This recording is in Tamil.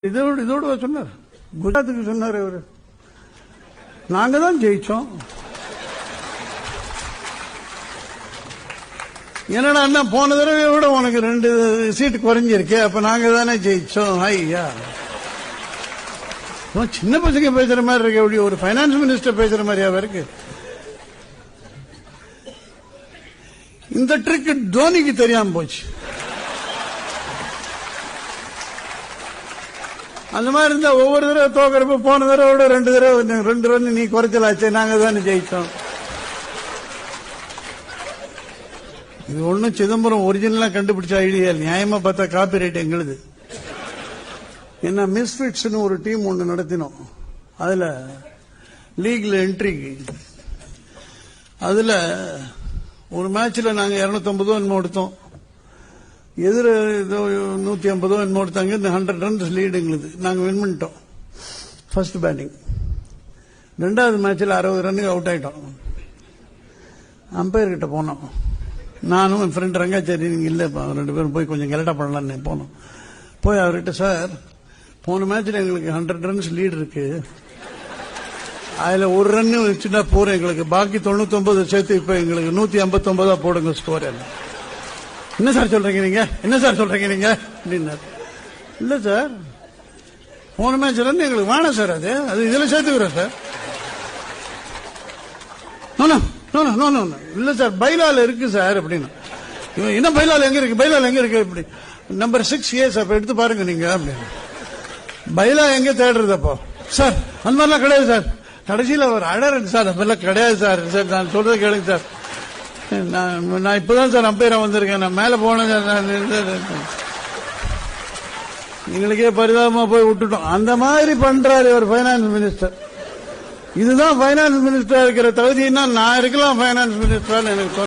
இதோட சொன்னார். குஜராத்துக்கு சொன்னார் அவரு. நாங்க தான் ஜெயிச்சோம். என்னடா போன தடவை விட உனக்கு 2 சீட்டு குறைஞ்சிருக்கே, அப்ப நாங்க தானே ஜெயிச்சோம். ஐயா, சின்ன பசங்க பேசுற மாதிரி இருக்கு. எப்படி ஒரு பைனான்ஸ் மினிஸ்டர் பேசுற மாதிரியா இருக்கு? இந்த ட்ரிக் தோனிக்கு தெரியாம போச்சு. அந்த மாதிரி இருந்தா ஒவ்வொரு தடவை தோக்கிறப்ப போன தடவை 2 தடவை 2 ரன் நீ குறைச்சலாச்சு, நாங்க தானே ஜெயிச்சோம். இது ஒன்னும் சிதம்பரம் ஒரிஜினலா கண்டுபிடிச்ச ஐடியா. நியாயமா பார்த்தா காப்பி ரைட் எங்களுது. என்ன மிஸ்ஃபிட்ஸ் ஒரு டீம் ஒன்று நடத்தினோம். அதுல லீக்ல என்ட்ரி, அதுல ஒரு மேட்ச்ல நாங்க 250 என்னமோ எடுத்தோம். எதிர 150 என்னமோ எடுத்தாங்க. இந்த 100 ரன்ஸ் லீடு எங்களுக்கு. நாங்க வின் பண்ணிட்டோம் ஃபர்ஸ்ட் பேட்டிங். 2வது மேட்ச்ல 60 ரன்னுக்கு அவுட் ஆயிட்டோம். அம்பையர் கிட்ட போனோம். நானும் என் ஃப்ரெண்ட் ரங்காச்சாரி, நீங்க இல்ல 2 பேரும் போய் கொஞ்சம் கரெக்டா பண்ணலான்னு போனோம். போய் அவர்கிட்ட, சார் போன மேட்ச்ல எங்களுக்கு 100 ரன்ஸ் லீடு இருக்கு, அதுல 1 ரன் வச்சுட்டா போறோம், எங்களுக்கு பாக்கி 99 சேர்த்து இப்ப எங்களுக்கு 159 போடுங்க ஸ்கோர். என்ன சார் சொல்றீங்க நீங்க, என்ன சார் சொல்றீங்க நீங்க அப்படின்னாரு. இல்ல சார், போன மேட்ச் ரன் எங்களுக்கு வேணாம் சார், அது இதுல சேர்த்துக்கிறோம் சார். இல்ல சார், பைலால இருக்கு சார் அப்படின்னு. என்ன பைலால எங்க இருக்கு, பைலால எங்க இருக்கு இப்படி நம்பர் 6A சார் எடுத்து பாருங்க நீங்க அப்படின்னு. பைலா எங்க தேடுறது அப்போ? சார் அந்த மாதிரிலாம் கிடையாது சார். கடைசியில் அவர் அழறேன், சார் அந்த மாதிரிலாம் கிடையாது சார். சார் நான் சொல்றது கேளுங்க சார், நான் இப்பதான் சார் அம்பையரா வந்திருக்கேன், நான் மேல போனேன் சார். எங்களுக்கே பரிதாபமா போய் விட்டுட்டோம். அந்த மாதிரி பண்றாரு ஒரு பைனான்ஸ் மினிஸ்டர். இதுதான் பைனான்ஸ் மினிஸ்டரா இருக்கிற தகுதினா நான் இருக்கலாம் பைனான்ஸ் மினிஸ்டர் எனக்கு